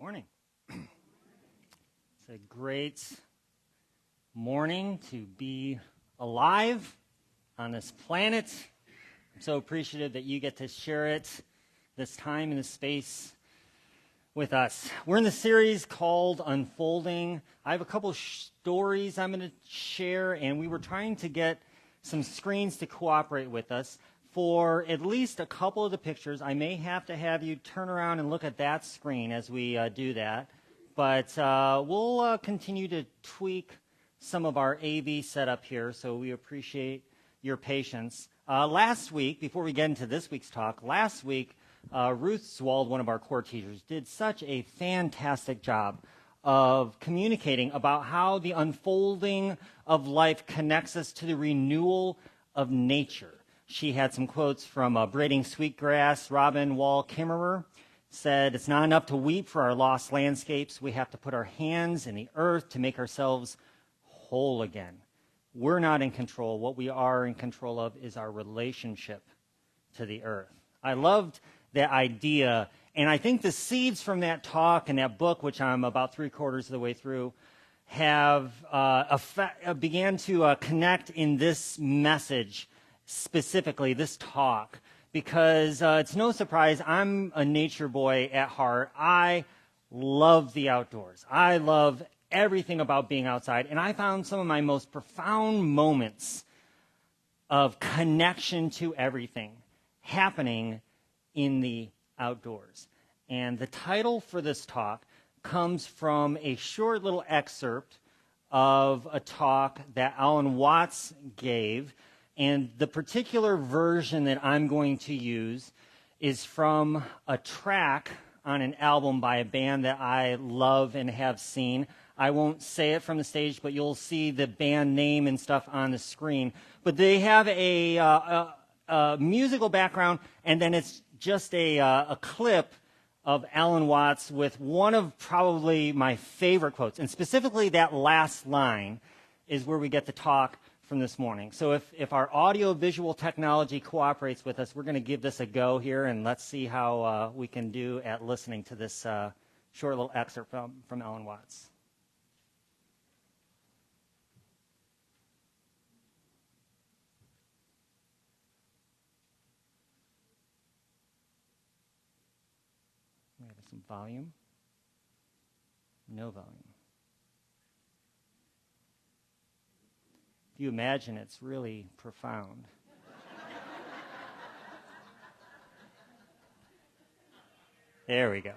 Morning. It's a great morning to be alive on this planet. I'm so appreciative that you get to share it this time in this space with us. We're in the series called Unfolding. I have a couple stories I'm going to share, and we were trying to get some screens to cooperate with us. For at least a couple of the pictures, I may have to have you turn around and look at that screen as we do that. But we'll continue to tweak some of our AV setup here, so we appreciate your patience. Last week, before we get into this week's talk, last week, Ruth Zwald, one of our core teachers, did such a fantastic job of communicating about how the unfolding of life connects us to the renewal of nature. She had some quotes from Braiding Sweetgrass. Robin Wall Kimmerer said, "It's not enough to weep for our lost landscapes. We have to put our hands in the earth to make ourselves whole again. We're not in control. What we are in control of is our relationship to the earth." I loved that idea, and I think the seeds from that talk and that book, which I'm about 3/4 of the way through, have began to connect in this message, specifically this talk, because it's no surprise I'm a nature boy at heart. I love the outdoors. I love everything about being outside, and I found some of my most profound moments of connection to everything happening in the outdoors. And the title for this talk comes from a short little excerpt of a talk that Alan Watts gave. And the particular version that I'm going to use is from a track on an album by a band that I love and have seen. I won't say it from the stage, but you'll see the band name and stuff on the screen. But they have a musical background, and then it's just a clip of Alan Watts with one of probably my favorite quotes. And specifically that last line is where we get the talk from this morning. So if our audio-visual technology cooperates with us, we're going to give this a go here, and let's see how we can do at listening to this short little excerpt from Alan Watts. We have some volume. No volume. If you imagine, it's really profound. There we go.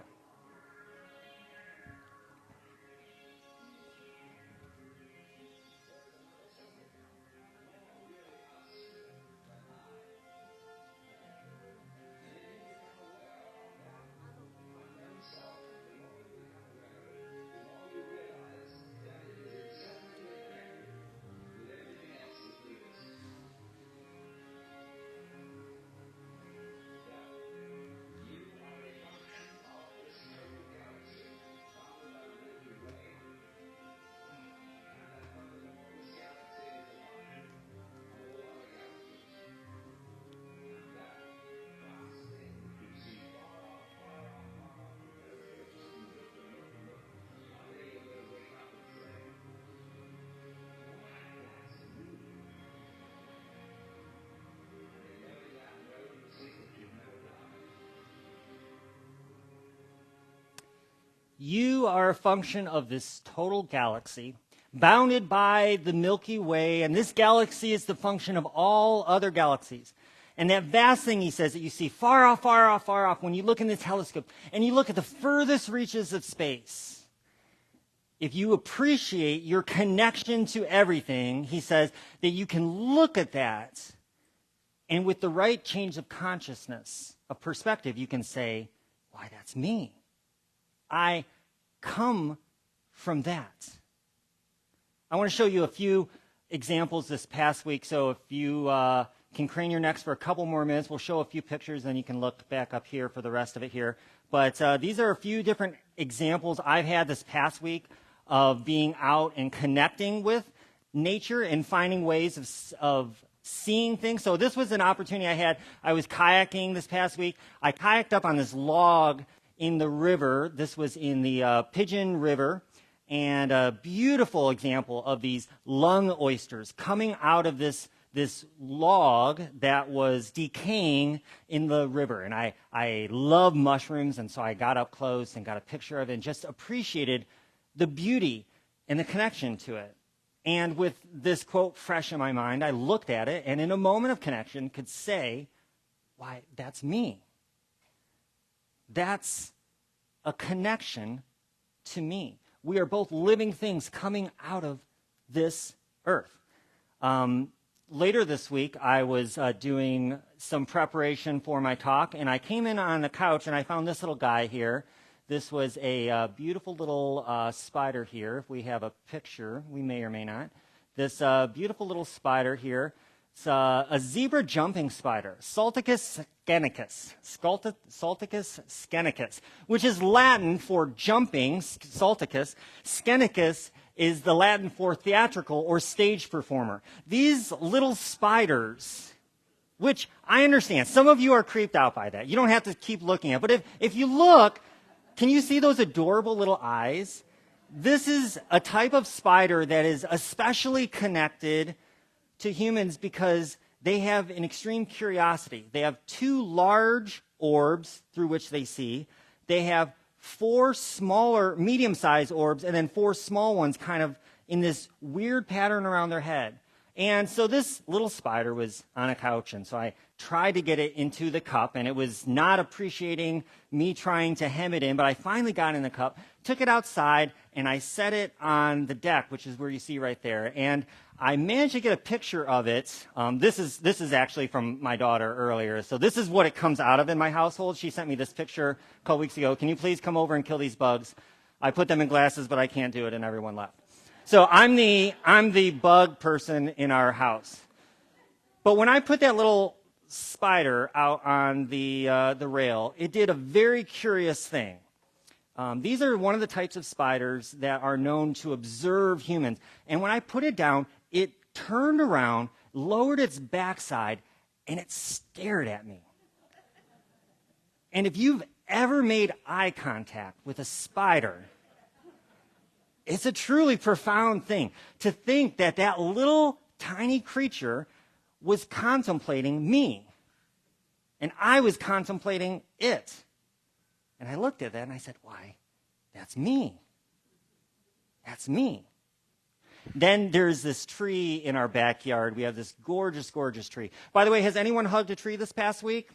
You are a function of this total galaxy, bounded by the Milky Way, and this galaxy is the function of all other galaxies. And that vast thing, he says, that you see far off, far off, far off, when you look in the telescope, and you look at the furthest reaches of space, if you appreciate your connection to everything, he says, that you can look at that, and with the right change of consciousness, of perspective, you can say, why, that's me. I come from that. I want to show you a few examples this past week, so if you can crane your necks for a couple more minutes, we'll show a few pictures, and you can look back up here for the rest of it here. But these are a few different examples I've had this past week of being out and connecting with nature and finding ways of seeing things. So this was an opportunity I had. I was kayaking this past week. I kayaked up on this log in the river. This was in the Pigeon River, and a beautiful example of these lung oysters coming out of this log that was decaying in the river. And I love mushrooms, and so I got up close and got a picture of it and just appreciated the beauty and the connection to it. And with this quote fresh in my mind, I looked at it, and in a moment of connection could say, why, that's me. That's a connection to me. We are both living things coming out of this earth. Later this week, I was doing some preparation for my talk, and I came in on the couch, and I found this little guy here. This was a beautiful little spider here. If we have a picture, we may or may not. This beautiful little spider here. It's a zebra jumping spider, Salticus scenicus. Salticus scenicus, which is Latin for jumping, Salticus. Scenicus is the Latin for theatrical or stage performer. These little spiders, which I understand, some of you are creeped out by that. You don't have to keep looking at it. But if you look, can you see those adorable little eyes? This is a type of spider that is especially connected to humans because they have an extreme curiosity. They have 2 large orbs through which they see. They have 4 smaller, medium-sized orbs, and then 4 small ones kind of in this weird pattern around their head. And so this little spider was on a couch, and so I tried to get it into the cup, and it was not appreciating me trying to hem it in, but I finally got in the cup, took it outside, and I set it on the deck, which is where you see right there. And I managed to get a picture of it. This is actually from my daughter earlier. So this is what it comes out of in my household. She sent me this picture a couple weeks ago. Can you please come over and kill these bugs? I put them in glasses, but I can't do it, and everyone left. So I'm the bug person in our house. But when I put that little spider out on the rail, it did a very curious thing. These are one of the types of spiders that are known to observe humans. And when I put it down, it turned around, lowered its backside, and it stared at me. And if you've ever made eye contact with a spider, it's a truly profound thing to think that that little tiny creature was contemplating me, and I was contemplating it. And I looked at that and I said, why, that's me. That's me. Then there's this tree in our backyard. We have this gorgeous, gorgeous tree. By the way, has anyone hugged a tree this past week?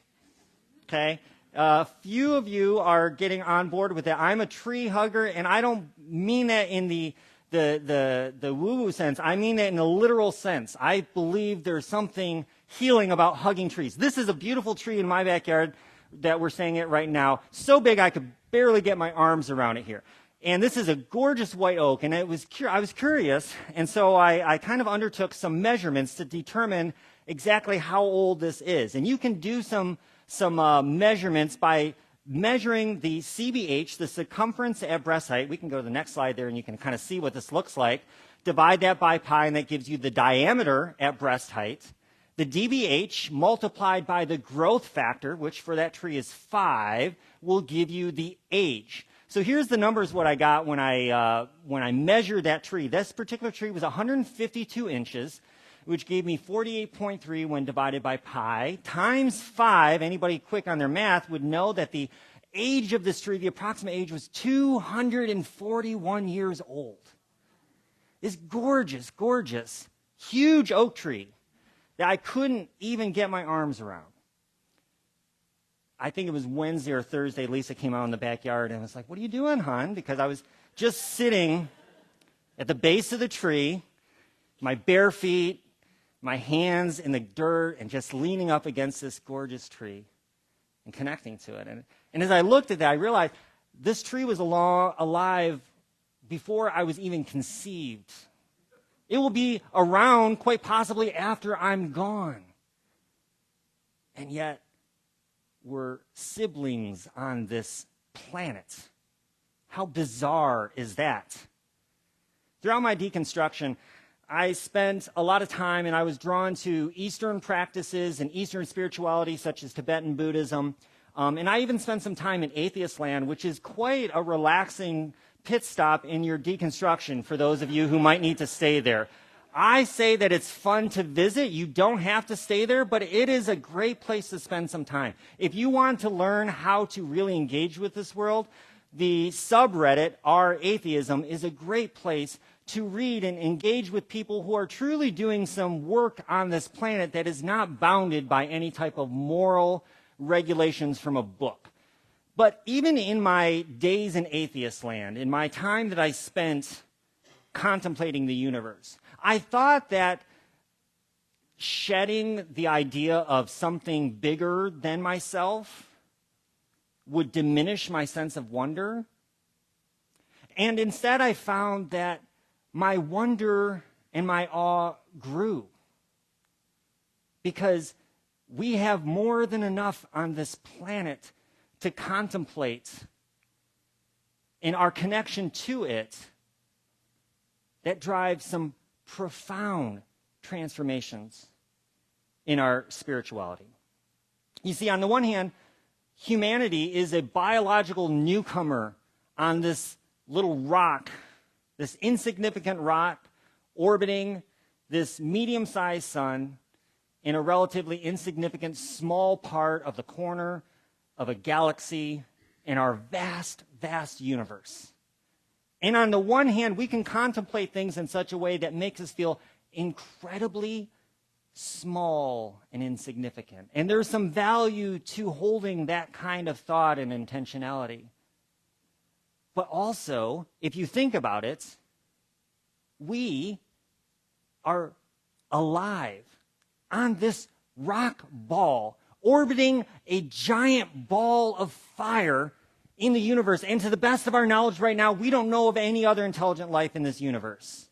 Okay. A few of you are getting on board with that. I'm a tree hugger, and I don't mean that in the woo-woo sense. I mean that in the literal sense. I believe there's something healing about hugging trees. This is a beautiful tree in my backyard that we're staying at right now. So big I could barely get my arms around it here. And this is a gorgeous white oak, and I was curious, and so I kind of undertook some measurements to determine exactly how old this is. And you can do some measurements by measuring the CBH, the circumference at breast height. We can go to the next slide there, and you can kind of see what this looks like. Divide that by pi, and that gives you the diameter at breast height. The DBH multiplied by the growth factor, which for that tree is 5, will give you the age. So here's the numbers what I got when I measured that tree. This particular tree was 152 inches, which gave me 48.3 when divided by pi, times 5. Anybody quick on their math would know that the age of this tree, the approximate age, was 241 years old. This gorgeous, gorgeous, huge oak tree that I couldn't even get my arms around. I think it was Wednesday or Thursday, Lisa came out in the backyard and was like, "What are you doing, hon?" Because I was just sitting at the base of the tree, my bare feet, my hands in the dirt, and just leaning up against this gorgeous tree and connecting to it. And as I looked at that, I realized this tree was alive before I was even conceived. It will be around quite possibly after I'm gone. And yet, we're siblings on this planet. How bizarre is that? Throughout my deconstruction, I spent a lot of time, and I was drawn to Eastern practices and Eastern spirituality, such as Tibetan Buddhism, And I even spent some time in atheist land, which is quite a relaxing pit stop in your deconstruction for those of you who might need to stay there. I say that it's fun to visit. You don't have to stay there, but it is a great place to spend some time. If you want to learn how to really engage with this world, the subreddit, Our Atheism, is a great place to read and engage with people who are truly doing some work on this planet that is not bounded by any type of moral regulations from a book. But even in my days in atheist land, in my time that I spent contemplating the universe, I thought that shedding the idea of something bigger than myself would diminish my sense of wonder. And instead I found that my wonder and my awe grew, because we have more than enough on this planet to contemplate, and our connection to it that drives some profound transformations in our spirituality. You see, on the one hand, humanity is a biological newcomer on this little rock, this insignificant rock orbiting this medium-sized sun in a relatively insignificant small part of the corner of a galaxy in our vast, vast universe. And on the one hand, we can contemplate things in such a way that makes us feel incredibly small and insignificant. And there's some value to holding that kind of thought and intentionality. But also, if you think about it, we are alive on this rock ball, orbiting a giant ball of fire in the universe. And to the best of our knowledge right now, we don't know of any other intelligent life in this universe.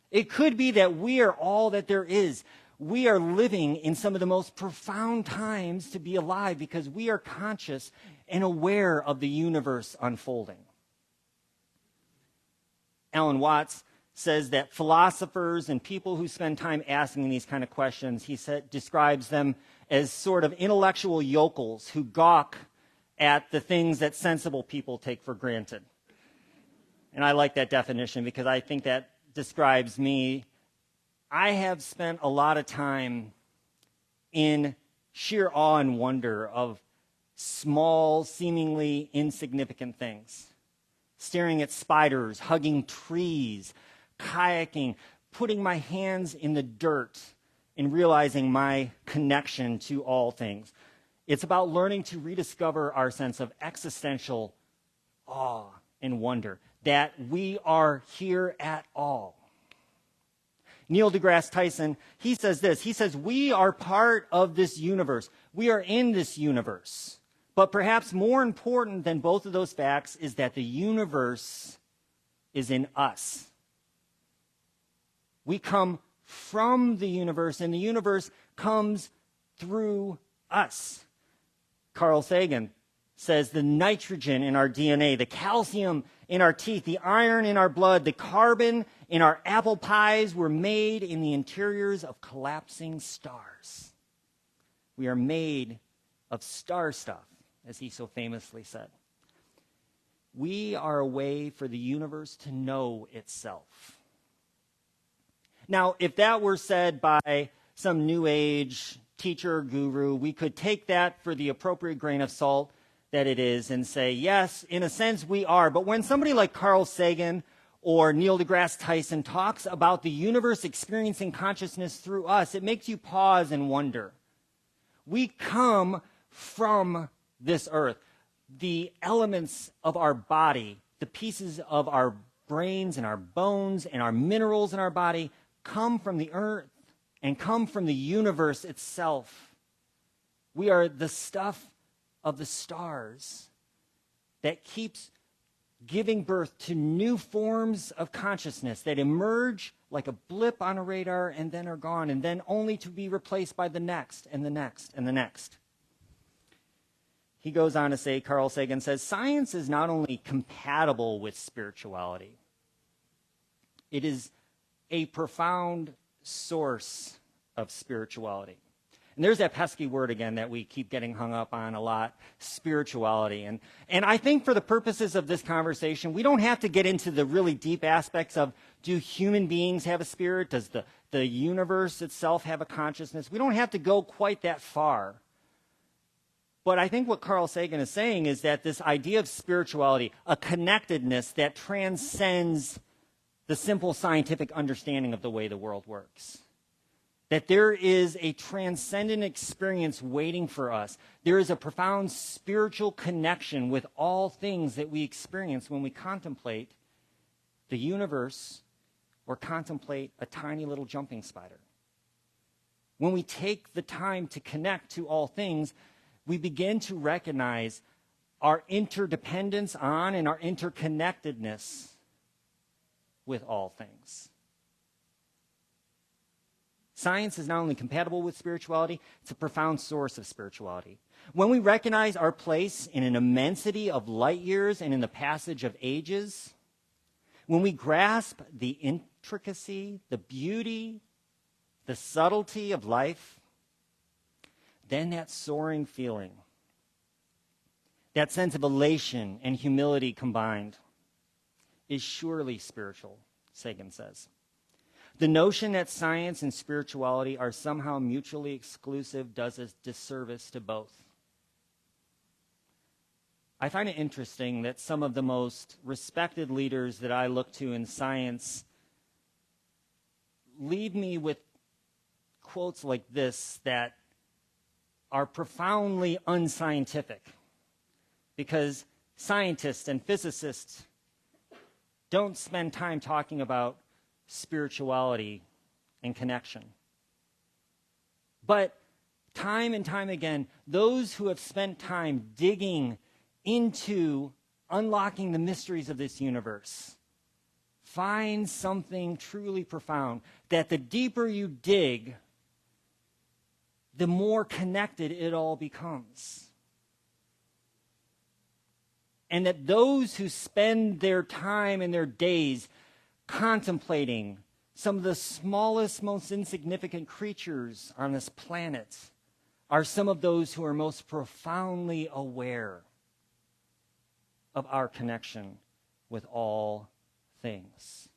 It could be that we are all that there is. We are living in some of the most profound times to be alive because we are conscious and aware of the universe unfolding. Alan Watts says that philosophers and people who spend time asking these kind of questions, describes them as sort of intellectual yokels who gawk at the things that sensible people take for granted. And I like that definition because I think that describes me. I have spent a lot of time in sheer awe and wonder of small, seemingly insignificant things. Staring at spiders, hugging trees, kayaking, putting my hands in the dirt and realizing my connection to all things. It's about learning to rediscover our sense of existential awe and wonder, that we are here at all. Neil deGrasse Tyson, he says this. He says, we are part of this universe. We are in this universe. But perhaps more important than both of those facts is that the universe is in us. We come from the universe, and the universe comes through us. Carl Sagan says the nitrogen in our DNA, the calcium in our teeth, the iron in our blood, the carbon in our apple pies were made in the interiors of collapsing stars. We are made of star stuff, as he so famously said. We are a way for the universe to know itself. Now, if that were said by some New Age teacher or guru, we could take that for the appropriate grain of salt that it is and say, yes, in a sense we are. But when somebody like Carl Sagan or Neil deGrasse Tyson talks about the universe experiencing consciousness through us, it makes you pause and wonder. We come from this earth. The elements of our body, the pieces of our brains and our bones and our minerals in our body come from the earth and come from the universe itself. We are the stuff of the stars that keeps giving birth to new forms of consciousness that emerge like a blip on a radar and then are gone, and then only to be replaced by the next and the next and the next. He goes on to say, Carl Sagan says, science is not only compatible with spirituality, it is a profound source of spirituality. And there's that pesky word again that we keep getting hung up on a lot, spirituality. And I think for the purposes of this conversation, we don't have to get into the really deep aspects of, do human beings have a spirit? Does the universe itself have a consciousness? We don't have to go quite that far. But I think what Carl Sagan is saying is that this idea of spirituality, a connectedness that transcends the simple scientific understanding of the way the world works. That there is a transcendent experience waiting for us. There is a profound spiritual connection with all things that we experience when we contemplate the universe or contemplate a tiny little jumping spider. When we take the time to connect to all things, we begin to recognize our interdependence on and our interconnectedness with all things. Science is not only compatible with spirituality, it's a profound source of spirituality. When we recognize our place in an immensity of light years and in the passage of ages, when we grasp the intricacy, the beauty, the subtlety of life, then that soaring feeling, that sense of elation and humility combined, is surely spiritual, Sagan says. The notion that science and spirituality are somehow mutually exclusive does a disservice to both. I find it interesting that some of the most respected leaders that I look to in science leave me with quotes like this that are profoundly unscientific, because scientists and physicists don't spend time talking about spirituality and connection. But time and time again, those who have spent time digging into unlocking the mysteries of this universe find something truly profound, that the deeper you dig, the more connected it all becomes. And that those who spend their time and their days contemplating some of the smallest, most insignificant creatures on this planet are some of those who are most profoundly aware of our connection with all things.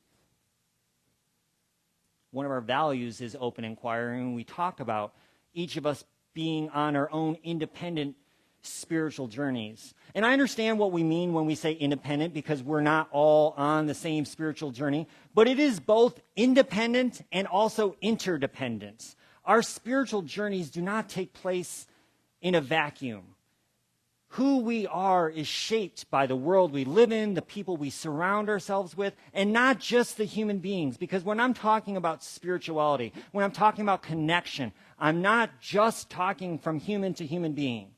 One of our values is open inquiry, and we talk about each of us being on our own independent spiritual journeys. And I understand what we mean when we say independent, because we're not all on the same spiritual journey, but it is both independent and also interdependent. Our spiritual journeys do not take place in a vacuum. Who we are is shaped by the world we live in, the people we surround ourselves with, and not just the human beings. Because when I'm talking about spirituality, when I'm talking about connection, I'm not just talking from human to human being.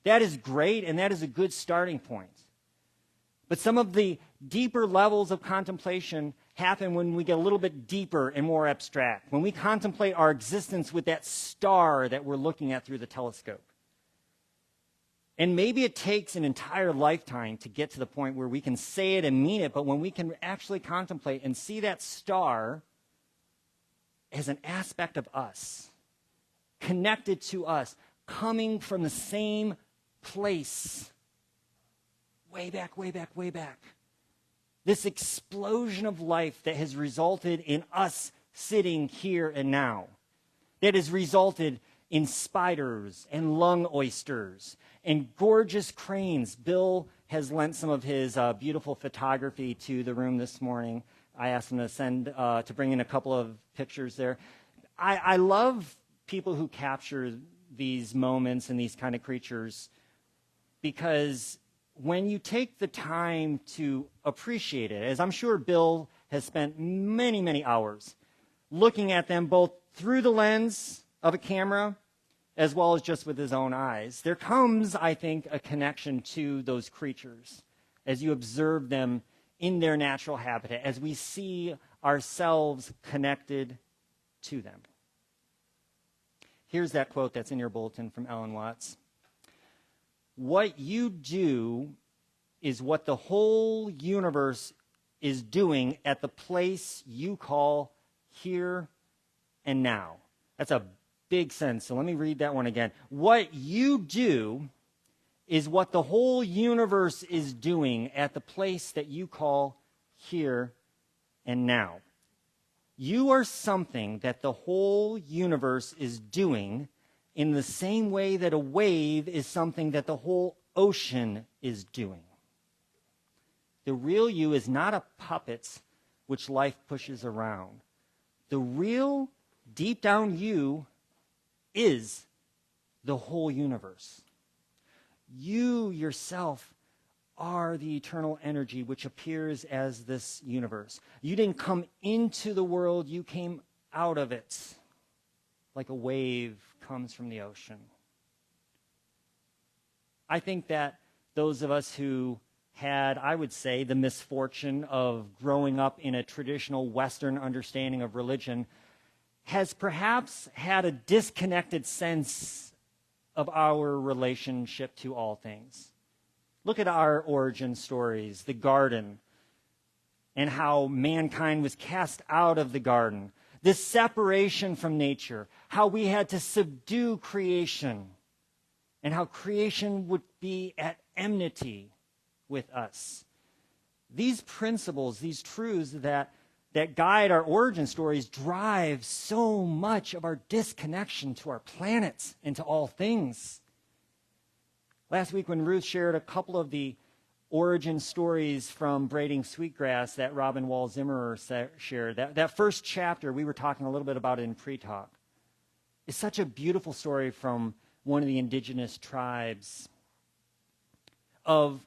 That is great, and that is a good starting point. But some of the deeper levels of contemplation happen when we get a little bit deeper and more abstract, when we contemplate our existence with that star that we're looking at through the telescope. And maybe it takes an entire lifetime to get to the point where we can say it and mean it, but when we can actually contemplate and see that star as an aspect of us, connected to us, coming from the same place, way back, way back, way back. This explosion of life that has resulted in us sitting here and now, that has resulted in spiders and lung oysters and gorgeous cranes. Bill has lent some of his beautiful photography to the room this morning. I asked him to bring in a couple of pictures there. I love people who capture these moments and these kind of creatures, because when you take the time to appreciate it, as I'm sure Bill has spent many, many hours looking at them both through the lens of a camera as well as just with his own eyes, there comes, I think, a connection to those creatures as you observe them in their natural habitat, as we see ourselves connected to them. Here's that quote that's in your bulletin from Ellen Watts. What you do is what the whole universe is doing at the place you call here and now. That's a big sense. So let me read that one again. What you do is what the whole universe is doing at the place that you call here and now. You are something that the whole universe is doing in the same way that a wave is something that the whole ocean is doing. The real you is not a puppet which life pushes around. The real, deep down you is the whole universe. You yourself are the eternal energy which appears as this universe. You didn't come into the world, you came out of it, like a wave comes from the ocean. I think that those of us who had, I would say, the misfortune of growing up in a traditional Western understanding of religion has perhaps had a disconnected sense of our relationship to all things. Look at our origin stories, the garden, and how mankind was cast out of the garden, this separation from nature, how we had to subdue creation, and how creation would be at enmity with us. These principles, these truths that guide our origin stories drive so much of our disconnection to our planet and to all things. Last week when Ruth shared a couple of the origin stories from braiding sweetgrass that Robin Wall Zimmerer shared, that first chapter, we were talking a little bit about it in pre-talk. It's such a beautiful story from one of the indigenous tribes of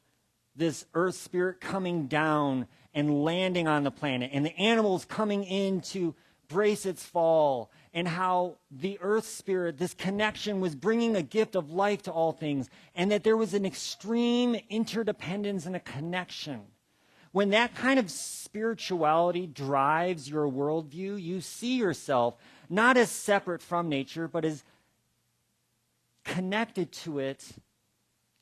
this earth spirit coming down and landing on the planet, and the animals coming in to brace its fall, and how the earth spirit, this connection, was bringing a gift of life to all things, and that there was an extreme interdependence and a connection. When that kind of spirituality drives your worldview, you see yourself not as separate from nature, but as connected to it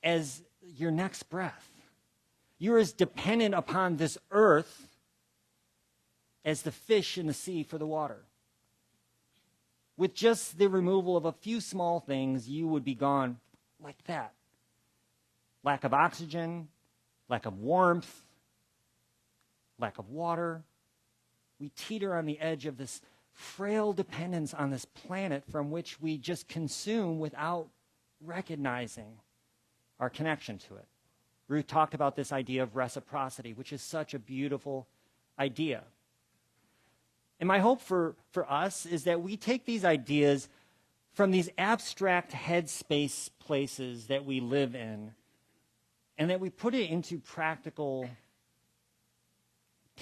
as your next breath. You're as dependent upon this earth as the fish in the sea for the water. With just the removal of a few small things, you would be gone like that. Lack of oxygen, lack of warmth, lack of water. We teeter on the edge of this frail dependence on this planet from which we just consume without recognizing our connection to it. Ruth talked about this idea of reciprocity, which is such a beautiful idea. And my hope for us is that we take these ideas from these abstract headspace places that we live in, and that we put it into practical,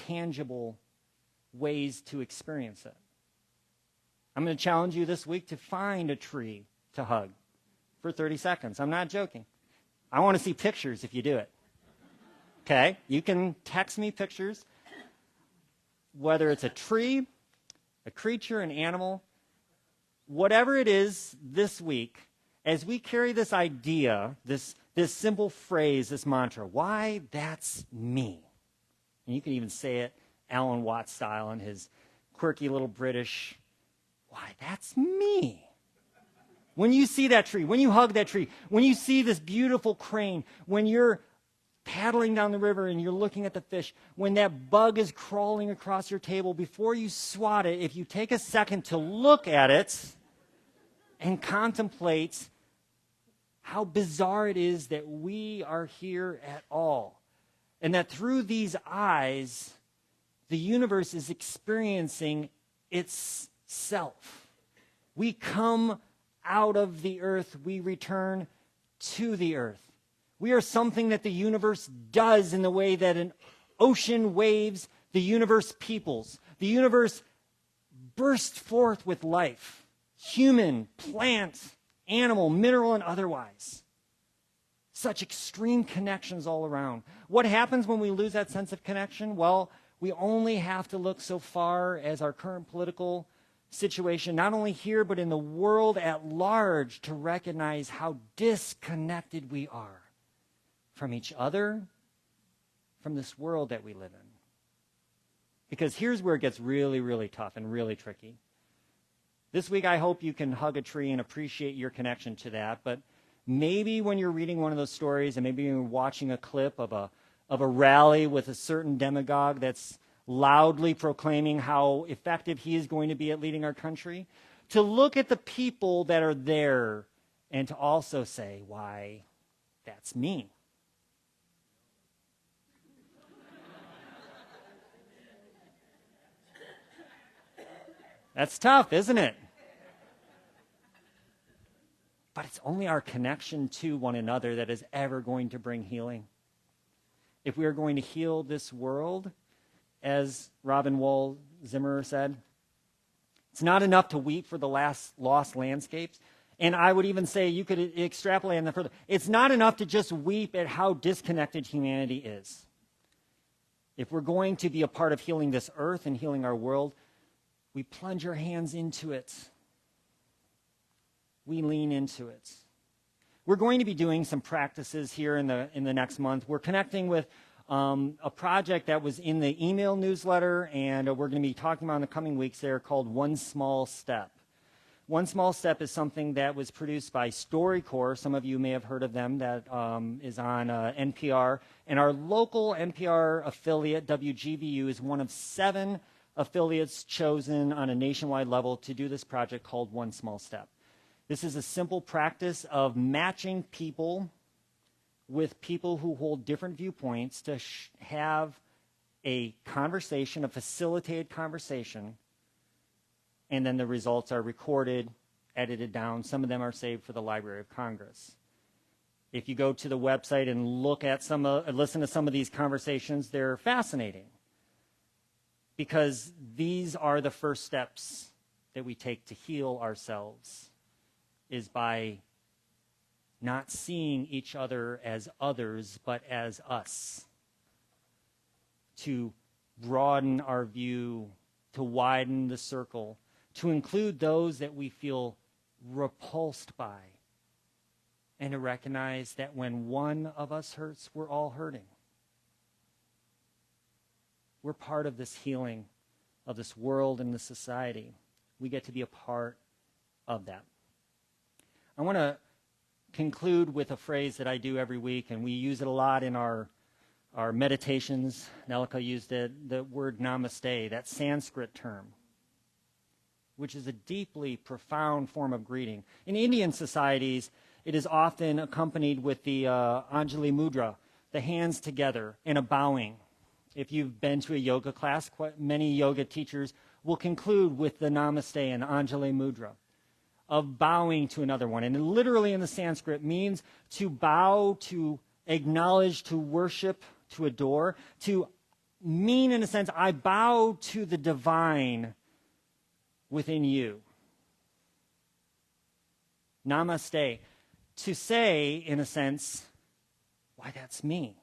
tangible ways to experience it. I'm going to challenge you this week to find a tree to hug for 30 seconds. I'm not joking. I want to see pictures if you do it. Okay? You can text me pictures, whether it's a tree, a creature, an animal, whatever it is this week, as we carry this idea, this simple phrase, this mantra, why, that's me. And you can even say it Alan Watts style in his quirky little British, why, that's me. When you see that tree, when you hug that tree, when you see this beautiful crane, when you're paddling down the river and you're looking at the fish, when that bug is crawling across your table, before you swat it, if you take a second to look at it and contemplate how bizarre it is that we are here at all, and that through these eyes, the universe is experiencing itself. We come out of the earth, we return to the earth. We are something that the universe does in the way that an ocean waves, the universe peoples. The universe bursts forth with life, human, plant, animal, mineral, and otherwise. Such extreme connections all around. What happens when we lose that sense of connection? Well, we only have to look so far as our current political situation, not only here, but in the world at large, to recognize how disconnected we are from each other, from this world that we live in. Because here's where it gets really, really tough and really tricky. This week, I hope you can hug a tree and appreciate your connection to that. But maybe when you're reading one of those stories, and maybe you're watching a clip of a rally with a certain demagogue that's loudly proclaiming how effective he is going to be at leading our country, to look at the people that are there and to also say, why, that's me. That's tough, isn't it? But it's only our connection to one another that is ever going to bring healing. If we are going to heal this world, as Robin Wall Zimmer said, it's not enough to weep for the lost landscapes. And I would even say, you could extrapolate on that further. It's not enough to just weep at how disconnected humanity is. If we're going to be a part of healing this earth and healing our world, we plunge our hands into it. We lean into it. We're going to be doing some practices here in the next month. We're connecting with a project that was in the email newsletter, and we're going to be talking about in the coming weeks there, called One Small Step. One Small Step is something that was produced by StoryCorps. Some of you may have heard of them. That is on NPR. And our local NPR affiliate, WGVU, is one of 7 affiliates chosen on a nationwide level to do this project called One Small Step. This is a simple practice of matching people with people who hold different viewpoints to have a conversation, a facilitated conversation, and then the results are recorded, edited down. Some of them are saved for the Library of Congress. If you go to the website and listen to some of these conversations, they're fascinating, because these are the first steps that we take to heal ourselves, is by not seeing each other as others, but as us. To broaden our view, to widen the circle, to include those that we feel repulsed by, and to recognize that when one of us hurts, we're all hurting. We're part of this healing of this world and this society. We get to be a part of that. I want to conclude with a phrase that I do every week, and we use it a lot in our meditations. Nelika used it, the word namaste, that Sanskrit term, which is a deeply profound form of greeting. In Indian societies, it is often accompanied with the Anjali Mudra, the hands together, and a bowing. If you've been to a yoga class, many yoga teachers will conclude with the namaste and Anjali Mudra, of bowing to another one. And literally in the Sanskrit means to bow, to acknowledge, to worship, to adore, to mean, in a sense, I bow to the divine within you. Namaste. To say, in a sense, why, that's me.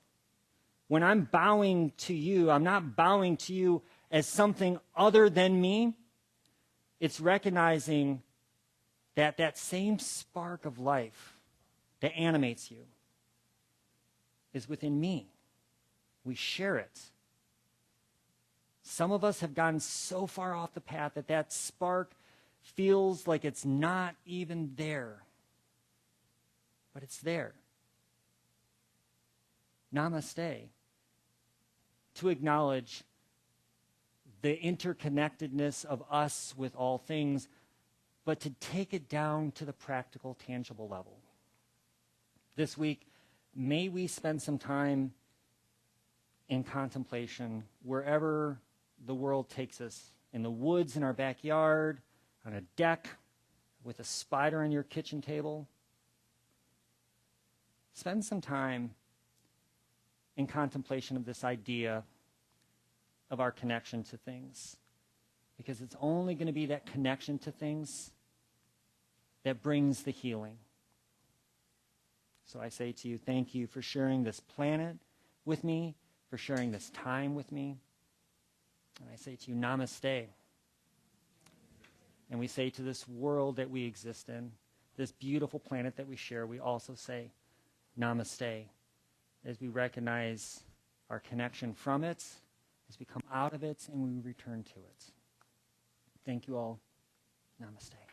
When I'm bowing to you, I'm not bowing to you as something other than me. It's recognizing that same spark of life that animates you is within me. We share it. Some of us have gotten so far off the path that spark feels like it's not even there. But it's there. Namaste. To acknowledge the interconnectedness of us with all things, but to take it down to the practical, tangible level. This week, may we spend some time in contemplation wherever the world takes us, in the woods in our backyard, on a deck, with a spider on your kitchen table. Spend some time in contemplation of this idea of our connection to things. Because it's only going to be that connection to things that brings the healing. So I say to you, thank you for sharing this planet with me, for sharing this time with me. And I say to you, namaste. And we say to this world that we exist in, this beautiful planet that we share, we also say namaste, as we recognize our connection from it, as we come out of it and we return to it. Thank you all. Namaste.